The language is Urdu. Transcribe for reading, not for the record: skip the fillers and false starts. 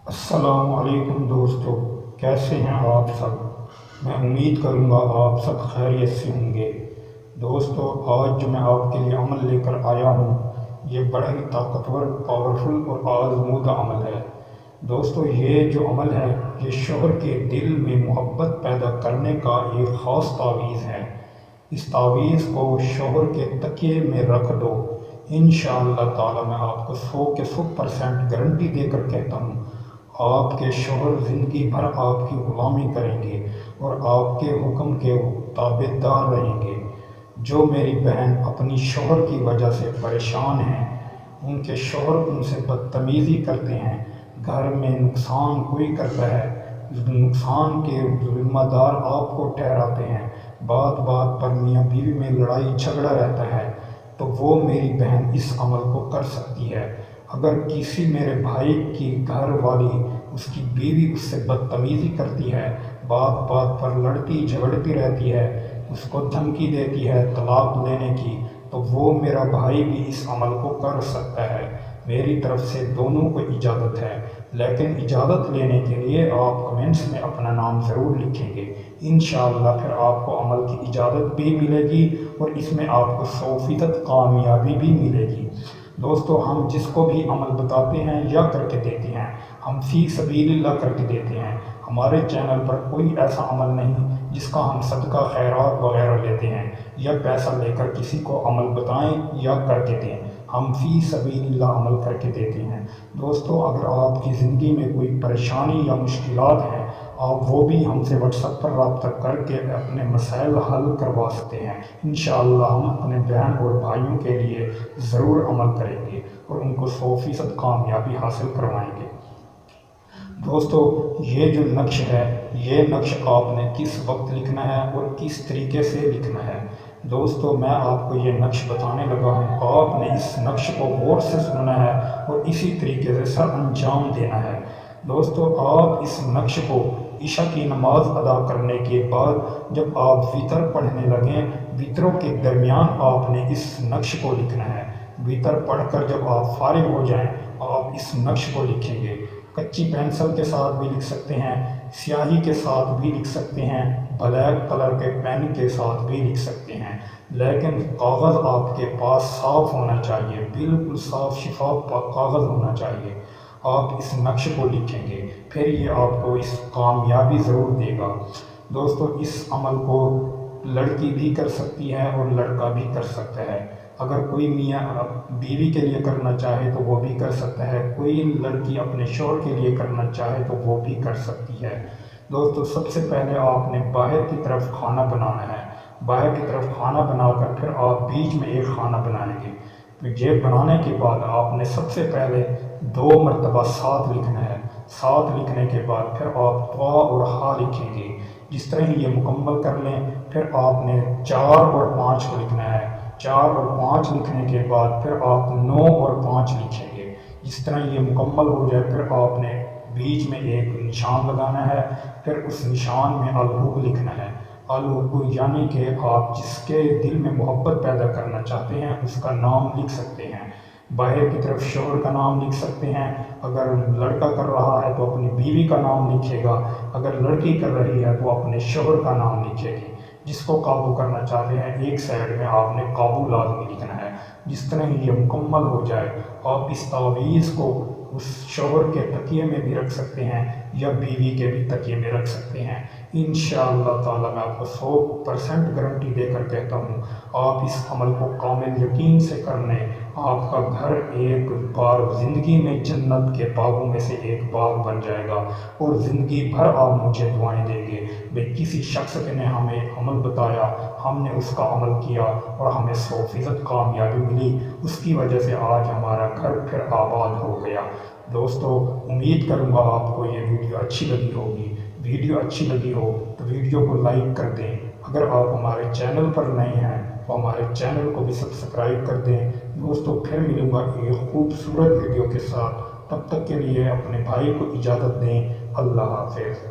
السلام علیکم دوستو، کیسے ہیں آپ سب؟ میں امید کروں گا آپ سب خیریت سے ہوں گے۔ دوستو، آج جو میں آپ کے لیے عمل لے کر آیا ہوں، یہ بڑا ہی طاقتور، پاورفل اور آزمودہ عمل ہے۔ دوستو، یہ جو عمل ہے، یہ شوہر کے دل میں محبت پیدا کرنے کا ایک خاص تعویذ ہے۔ اس تعویذ کو شوہر کے تکیے میں رکھ دو، انشاءاللہ تعالی میں آپ کو 100% گارنٹی دے کر کہتا ہوں، آپ کے شوہر زندگی بھر آپ کی غلامی کریں گے اور آپ کے حکم کے تابع دار رہیں گے۔ جو میری بہن اپنی شوہر کی وجہ سے پریشان ہیں، ان کے شوہر ان سے بدتمیزی کرتے ہیں، گھر میں نقصان کوئی کرتا ہے، نقصان کے ذمہ دار آپ کو ٹھہراتے ہیں، بات بات پر میاں بیوی میں لڑائی جھگڑا رہتا ہے، تو وہ میری بہن اس عمل کو کر سکتی ہے۔ اگر کسی میرے بھائی کی گھر والی، اس کی بیوی اس سے بدتمیزی کرتی ہے، بات بات پر لڑتی جھگڑتی رہتی ہے، اس کو دھمکی دیتی ہے طلاق لینے کی، تو وہ میرا بھائی بھی اس عمل کو کر سکتا ہے۔ میری طرف سے دونوں کو اجازت ہے، لیکن اجازت لینے کے لیے آپ کمنٹس میں اپنا نام ضرور لکھیں گے۔ انشاءاللہ پھر آپ کو عمل کی اجازت بھی ملے گی اور اس میں آپ کو 100% کامیابی بھی ملے گی۔ دوستو، ہم جس کو بھی عمل بتاتے ہیں یا کر کے دیتے ہیں، ہم فی سبیل اللہ کر کے دیتے ہیں۔ ہمارے چینل پر کوئی ایسا عمل نہیں جس کا ہم صدقہ خیرات وغیرہ لیتے ہیں یا پیسہ لے کر کسی کو عمل بتائیں یا کر کے دیں۔ ہم فی سبیل اللہ عمل کر کے دیتے ہیں۔ دوستو، اگر آپ کی زندگی میں کوئی پریشانی یا مشکلات ہیں، آپ وہ بھی ہم سے واٹس ایپ پر رابطہ کر کے اپنے مسائل حل کروا سکتے ہیں۔ انشاءاللہ ہم اپنے بہن اور بھائیوں کے لیے ضرور عمل کریں گے اور ان کو 100% کامیابی حاصل کروائیں گے۔ دوستو، یہ جو نقش ہے، یہ نقش آپ نے کس وقت لکھنا ہے اور کس طریقے سے لکھنا ہے۔ دوستو، میں آپ کو یہ نقش بتانے لگا ہوں، آپ نے اس نقش کو غور سے سننا ہے اور اسی طریقے سے سر انجام دینا ہے۔ دوستو، آپ اس نقش کو عشاء کی نماز ادا کرنے کے بعد جب آپ وتر پڑھنے لگیں، وتروں کے درمیان آپ نے اس نقش کو لکھنا ہے۔ وتر پڑھ کر جب آپ فارغ ہو جائیں، آپ اس نقش کو لکھیں گے۔ کچی پینسل کے ساتھ بھی لکھ سکتے ہیں، سیاہی کے ساتھ بھی لکھ سکتے ہیں، بلیک کلر کے پین کے ساتھ بھی لکھ سکتے ہیں، لیکن کاغذ آپ کے پاس صاف ہونا چاہیے، بالکل صاف شفاف کاغذ ہونا چاہیے۔ آپ اس نقش کو لکھیں گے، پھر یہ آپ کو اس کامیابی ضرور دے گا۔ دوستو، اس عمل کو لڑکی بھی کر سکتی ہے اور لڑکا بھی کر سکتا ہے۔ اگر کوئی میاں بیوی کے لیے کرنا چاہے تو وہ بھی کر سکتا ہے، کوئی لڑکی اپنے شوہر کے لیے کرنا چاہے تو وہ بھی کر سکتی ہے۔ دوستو، سب سے پہلے آپ نے باہر کی طرف کھانا بنانا ہے۔ باہر کی طرف کھانا بنا کر پھر آپ بیچ میں ایک کھانا بنائیں گے۔ یہ بنانے کے بعد آپ نے سب سے پہلے 2 مرتبہ 7 لکھنا ہے۔ 7 لکھنے کے بعد پھر آپ طا اور ہا لکھیں گے۔ جس طرح ہی یہ مکمل کر لیں، پھر آپ نے 4 اور 5 کو لکھنا ہے۔ 4 اور 5 لکھنے کے بعد پھر آپ 9 اور 5 لکھیں گے۔ جس طرح یہ مکمل ہو جائے، پھر آپ نے بیچ میں ایک نشان لگانا ہے، پھر اس نشان میں الحب لکھنا ہے۔ الحب یعنی کہ آپ جس کے دل میں محبت پیدا کرنا چاہتے ہیں اس کا نام لکھ سکتے ہیں۔ باہر کی طرف شوہر کا نام لکھ سکتے ہیں، اگر لڑکا کر رہا ہے تو اپنی بیوی کا نام لکھے گا، اگر لڑکی کر رہی ہے تو اپنے شوہر کا نام لکھے گی۔ جس کو قابو کرنا چاہتے ہیں، ایک سائڈ میں آپ نے قابو لازمی لکھنا ہے۔ جس طرح یہ مکمل ہو جائے، آپ اس تعویذ کو اس شوہر کے تکیے میں بھی رکھ سکتے ہیں یا بیوی کے بھی تکیے میں رکھ سکتے ہیں۔ انشاءاللہ تعالی میں آپ کو 100% گارنٹی دے کر کہتا ہوں، آپ اس عمل کو کامل یقین سے کر لیں، آپ کا گھر ایک بار زندگی میں جنت کے باغوں میں سے ایک باغ بن جائے گا اور زندگی بھر آپ مجھے دعائیں دیں گے۔ بھئی کسی شخص نے ہمیں عمل بتایا، ہم نے اس کا عمل کیا اور ہمیں 100% کامیابی ملی، اس کی وجہ سے آج ہمارا گھر پھر آباد ہو گیا۔ دوستو، امید کروں گا آپ کو یہ ویڈیو اچھی لگی ہوگی۔ ویڈیو اچھی لگی ہو تو ویڈیو کو لائک کر دیں۔ اگر آپ ہمارے چینل پر نئے ہیں تو ہمارے چینل کو بھی سبسکرائب کر دیں۔ دوستو، پھر ملوں گا ایک خوبصورت ویڈیو کے ساتھ، تب تک کے لیے اپنے بھائی کو اجازت دیں۔ اللہ حافظ۔